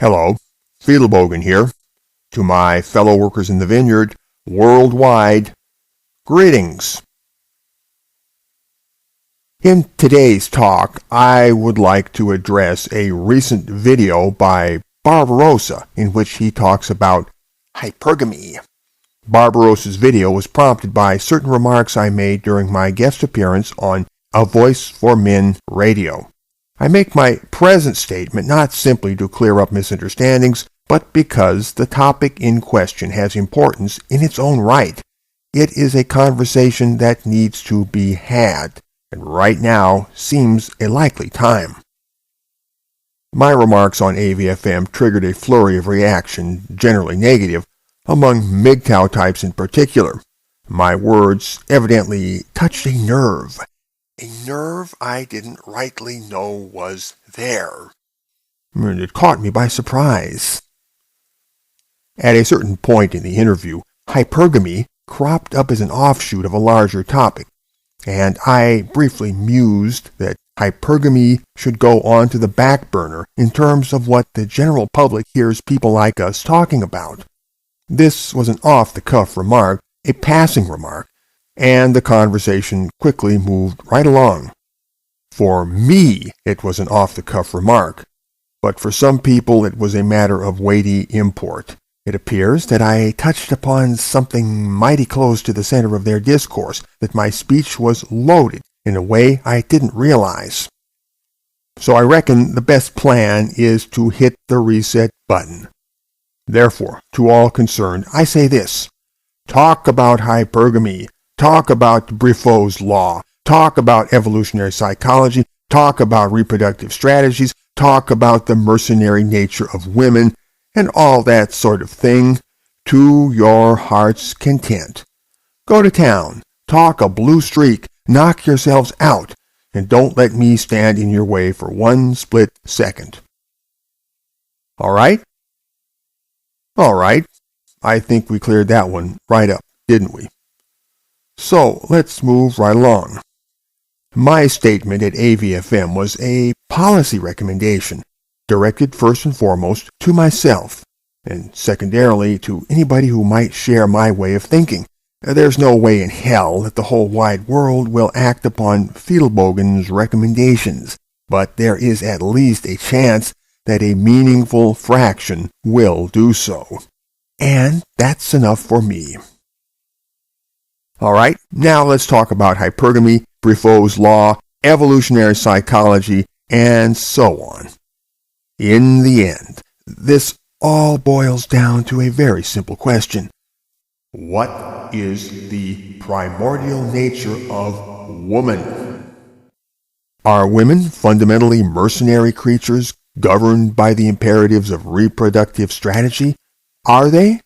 Hello, Fiedelbogen here. To my fellow workers in the vineyard, worldwide, greetings. In today's talk, I would like to address a recent video by Barbarossa in which he talks about hypergamy. Barbarossa's video was prompted by certain remarks I made during my guest appearance on A Voice for Men radio. I make my present statement not simply to clear up misunderstandings, but because the topic in question has importance in its own right. It is a conversation that needs to be had, and right now seems a likely time. My remarks on AVfM triggered a flurry of reaction, generally negative, among MGTOW types in particular. My words evidently touched a nerve I didn't rightly know was there. It caught me by surprise. At a certain point in the interview, hypergamy cropped up as an offshoot of a larger topic, and I briefly mused that hypergamy should go on to the back burner in terms of what the general public hears people like us talking about. This was an off-the-cuff remark, a passing remark, and the conversation quickly moved right along. For me, it was an off-the-cuff remark, but for some people it was a matter of weighty import. It appears that I touched upon something mighty close to the center of their discourse, that my speech was loaded in a way I didn't realize. So I reckon the best plan is to hit the reset button. Therefore, to all concerned, I say this: talk about hypergamy, talk about Briffault's law, talk about evolutionary psychology, talk about reproductive strategies, talk about the mercenary nature of women, and all that sort of thing, to your heart's content. Go to town, talk a blue streak, knock yourselves out, and don't let me stand in your way for one split second. All right? All right. I think we cleared that one right up, didn't we? So let's move right along. My statement at AVfM was a policy recommendation, directed first and foremost to myself, and secondarily to anybody who might share my way of thinking. There's no way in hell that the whole wide world will act upon Fiedelbogen's recommendations, but there is at least a chance that a meaningful fraction will do so. And that's enough for me. All right, now let's talk about hypergamy, Briffault's law, evolutionary psychology, and so on. In the end, this all boils down to a very simple question. What is the primordial nature of woman? Are women fundamentally mercenary creatures governed by the imperatives of reproductive strategy? Are they?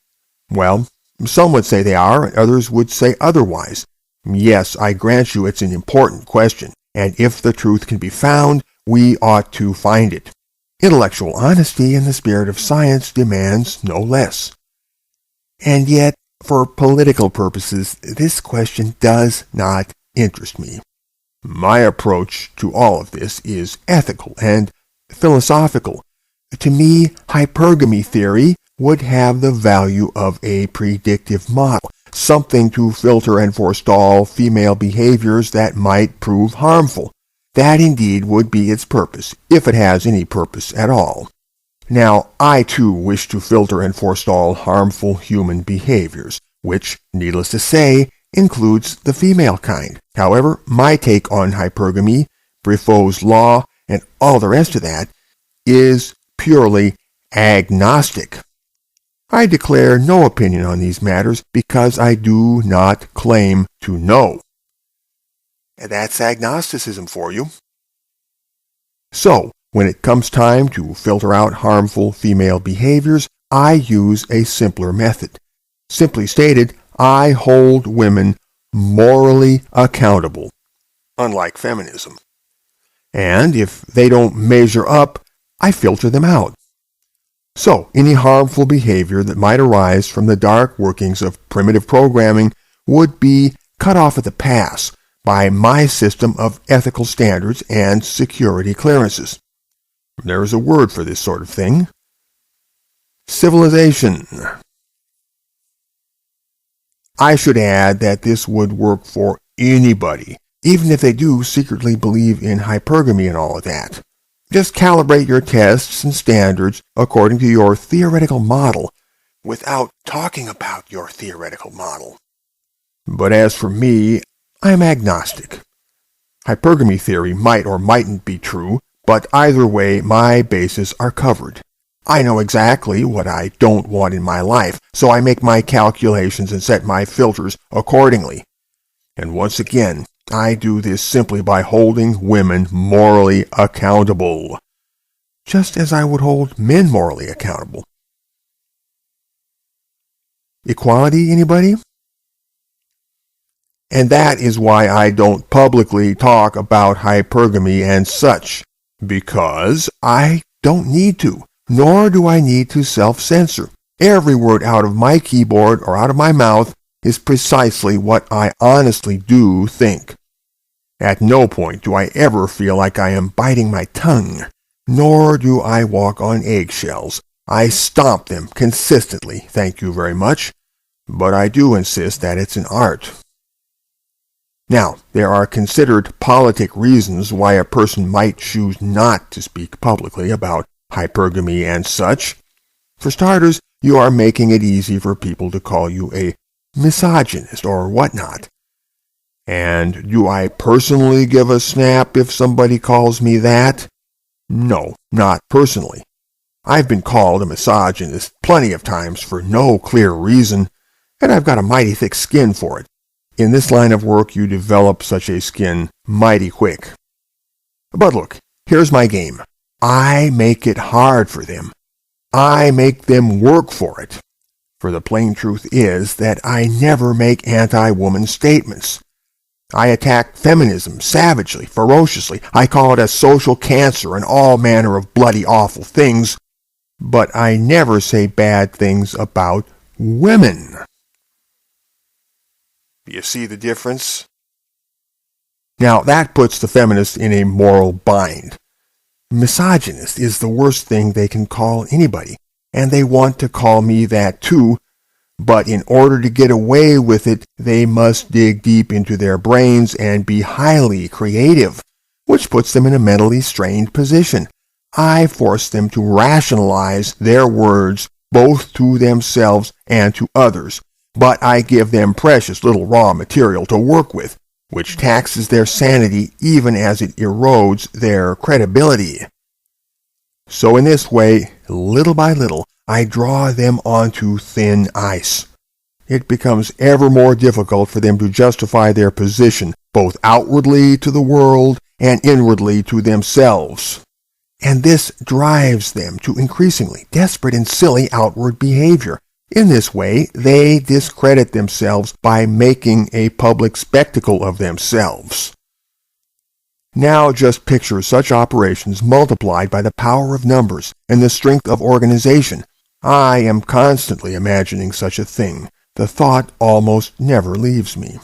Well, some would say they are, and others would say otherwise. Yes, I grant you it's an important question, and if the truth can be found, we ought to find it. Intellectual honesty in the spirit of science demands no less. And yet, for political purposes, this question does not interest me. My approach to all of this is ethical and philosophical. To me, hypergamy theory would have the value of a predictive model, something to filter and forestall female behaviors that might prove harmful. That indeed would be its purpose, if it has any purpose at all. Now, I too wish to filter and forestall harmful human behaviors, which, needless to say, includes the female kind. However, my take on hypergamy, Briffault's law, and all the rest of that is purely agnostic. I declare no opinion on these matters because I do not claim to know. And that's agnosticism for you. So, when it comes time to filter out harmful female behaviors, I use a simpler method. Simply stated, I hold women morally accountable, unlike feminism. And if they don't measure up, I filter them out. So, any harmful behavior that might arise from the dark workings of primitive programming would be cut off at the pass by my system of ethical standards and security clearances. There is a word for this sort of thing: civilization. I should add that this would work for anybody, even if they do secretly believe in hypergamy and all of that. Just calibrate your tests and standards according to your theoretical model without talking about your theoretical model. But as for me, I'm agnostic. Hypergamy theory might or mightn't be true, but either way, my bases are covered. I know exactly what I don't want in my life, so I make my calculations and set my filters accordingly. And once again, I do this simply by holding women morally accountable, just as I would hold men morally accountable. Equality, anybody? And that is why I don't publicly talk about hypergamy and such, because I don't need to, nor do I need to self-censor. Every word out of my keyboard or out of my mouth is precisely what I honestly do think. At no point do I ever feel like I am biting my tongue, nor do I walk on eggshells. I stomp them consistently, thank you very much, but I do insist that it's an art. Now, there are considered politic reasons why a person might choose not to speak publicly about hypergamy and such. For starters, you are making it easy for people to call you a misogynist or whatnot. And do I personally give a snap if somebody calls me that? No, not personally. I've been called a misogynist plenty of times for no clear reason, and I've got a mighty thick skin for it. In this line of work, you develop such a skin mighty quick. But look, here's my game. I make it hard for them. I make them work for it. For the plain truth is that I never make anti-woman statements. I attack feminism savagely, ferociously. I call it a social cancer and all manner of bloody awful things. But I never say bad things about women. Do you see the difference? Now, that puts the feminists in a moral bind. Misogynist is the worst thing they can call anybody, and they want to call me that too, but in order to get away with it, they must dig deep into their brains and be highly creative, which puts them in a mentally strained position. I force them to rationalize their words both to themselves and to others, but I give them precious little raw material to work with, which taxes their sanity even as it erodes their credibility. So in this way, little by little, I draw them onto thin ice. It becomes ever more difficult for them to justify their position, both outwardly to the world and inwardly to themselves. And this drives them to increasingly desperate and silly outward behavior. In this way, they discredit themselves by making a public spectacle of themselves. Now just picture such operations multiplied by the power of numbers and the strength of organization. I am constantly imagining such a thing. The thought almost never leaves me.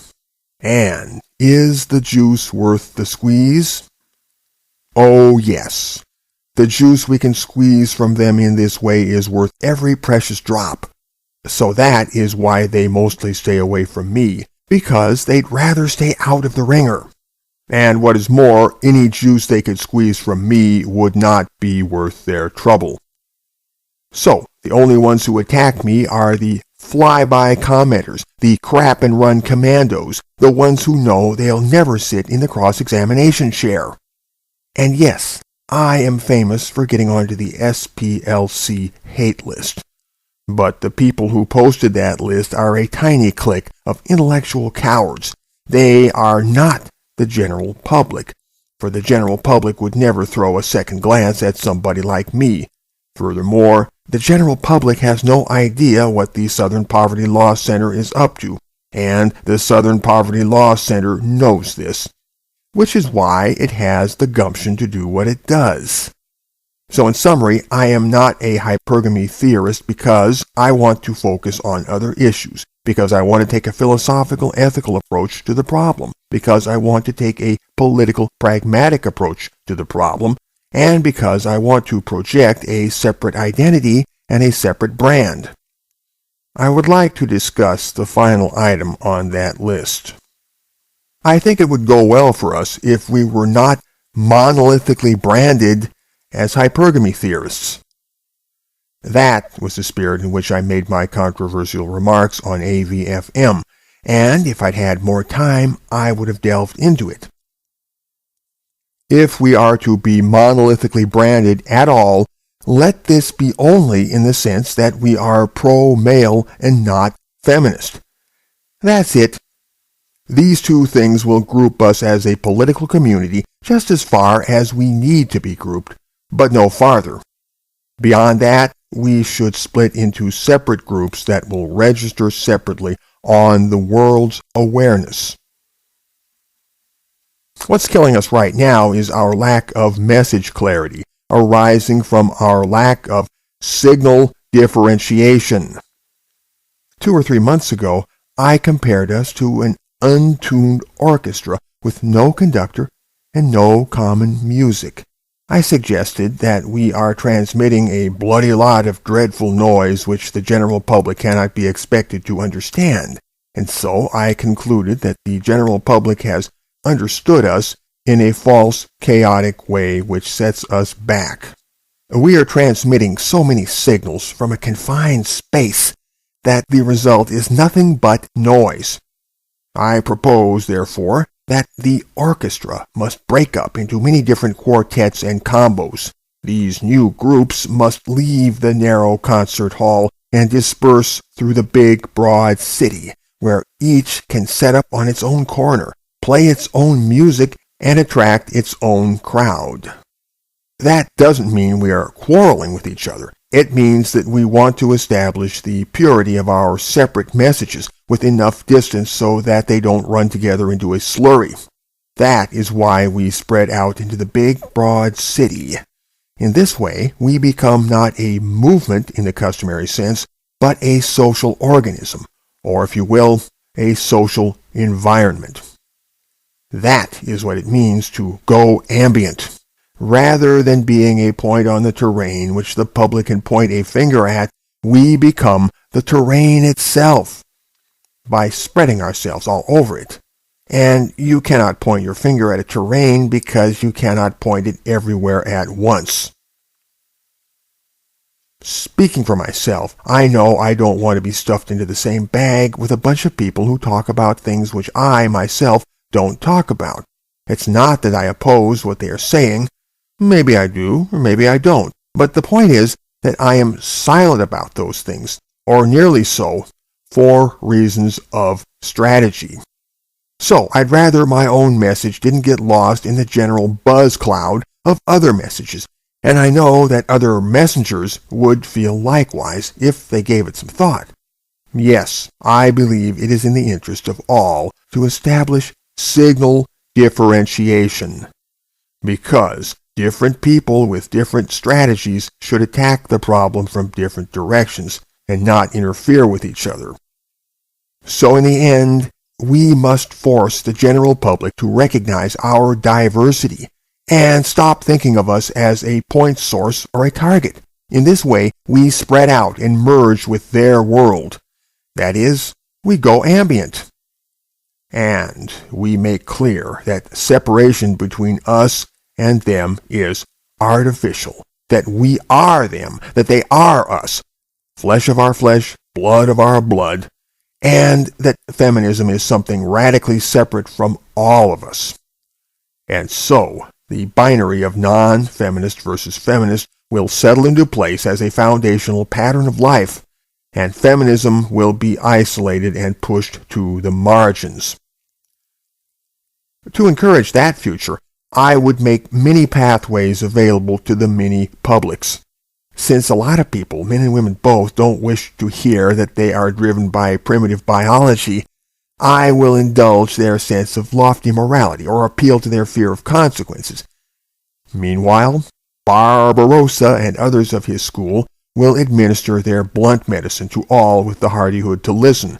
And is the juice worth the squeeze? Oh yes. The juice we can squeeze from them in this way is worth every precious drop. So that is why they mostly stay away from me, because they'd rather stay out of the ringer. And what is more, any juice they could squeeze from me would not be worth their trouble. So, the only ones who attack me are the fly-by commenters, the crap-and-run commandos, the ones who know they'll never sit in the cross-examination chair. And yes, I am famous for getting onto the SPLC hate list. But the people who posted that list are a tiny clique of intellectual cowards. They are not the general public, for the general public would never throw a second glance at somebody like me. Furthermore, the general public has no idea what the Southern Poverty Law Center is up to, and the Southern Poverty Law Center knows this, which is why it has the gumption to do what it does. So in summary, I am not a hypergamy theorist because I want to focus on other issues, because I want to take a philosophical, ethical approach to the problem, because I want to take a political, pragmatic approach to the problem, and because I want to project a separate identity and a separate brand. I would like to discuss the final item on that list. I think it would go well for us if we were not monolithically branded as hypergamy theorists. That was the spirit in which I made my controversial remarks on AVfM, and if I'd had more time, I would have delved into it. If we are to be monolithically branded at all, let this be only in the sense that we are pro-male and not feminist. That's it. These two things will group us as a political community just as far as we need to be grouped, but no farther. Beyond that, we should split into separate groups that will register separately on the world's awareness. What's killing us right now is our lack of message clarity, arising from our lack of signal differentiation. 2 or 3 months ago, I compared us to an untuned orchestra with no conductor and no common music. I suggested that we are transmitting a bloody lot of dreadful noise which the general public cannot be expected to understand, and so I concluded that the general public has understood us in a false, chaotic way which sets us back. We are transmitting so many signals from a confined space that the result is nothing but noise. I propose, therefore, that the orchestra must break up into many different quartets and combos. These new groups must leave the narrow concert hall and disperse through the big, broad city, where each can set up on its own corner, play its own music, and attract its own crowd. That doesn't mean we are quarreling with each other. It means that we want to establish the purity of our separate messages with enough distance so that they don't run together into a slurry. That is why we spread out into the big, broad city. In this way, we become not a movement in the customary sense, but a social organism, or if you will, a social environment. That is what it means to go ambient. Rather than being a point on the terrain which the public can point a finger at, we become the terrain itself by spreading ourselves all over it. And you cannot point your finger at a terrain because you cannot point it everywhere at once. Speaking for myself, I know I don't want to be stuffed into the same bag with a bunch of people who talk about things which I, myself, don't talk about. It's not that I oppose what they are saying. Maybe I do, or maybe I don't. But the point is that I am silent about those things, or nearly so, for reasons of strategy. So I'd rather my own message didn't get lost in the general buzz cloud of other messages, and I know that other messengers would feel likewise if they gave it some thought. Yes, I believe it is in the interest of all to establish signal differentiation, because different people with different strategies should attack the problem from different directions and not interfere with each other. So in the end, we must force the general public to recognize our diversity and stop thinking of us as a point source or a target. In this way, we spread out and merge with their world. That is, we go ambient. And we make clear that separation between us and them is artificial, that we are them, that they are us, flesh of our flesh, blood of our blood, and that feminism is something radically separate from all of us. And so, the binary of non-feminist versus feminist will settle into place as a foundational pattern of life, and feminism will be isolated and pushed to the margins. To encourage that future, I would make many pathways available to the many publics. Since a lot of people, men and women both, don't wish to hear that they are driven by primitive biology, I will indulge their sense of lofty morality or appeal to their fear of consequences. Meanwhile, Barbarossa and others of his school will administer their blunt medicine to all with the hardihood to listen.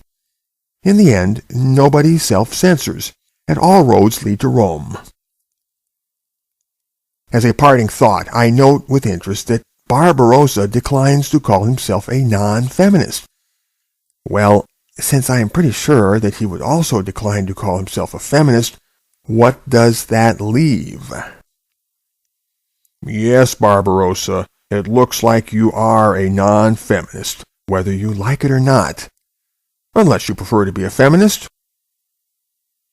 In the end, nobody self-censors, and all roads lead to Rome. As a parting thought, I note with interest that Barbarossa declines to call himself a non-feminist. Well, since I am pretty sure that he would also decline to call himself a feminist, what does that leave? Yes, Barbarossa, it looks like you are a non-feminist, whether you like it or not. Unless you prefer to be a feminist?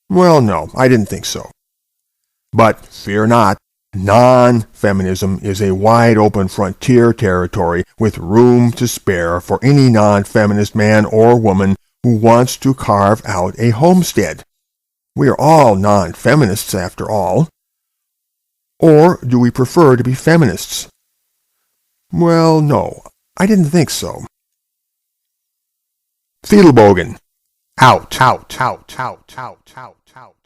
Well, no, I didn't think so. But fear not, non-feminism is a wide-open frontier territory with room to spare for any non-feminist man or woman who wants to carve out a homestead. We are all non-feminists after all. Or do we prefer to be feminists? Well, no, I didn't think so. Fiedelbogen. Out, out, out, out, out, out, out.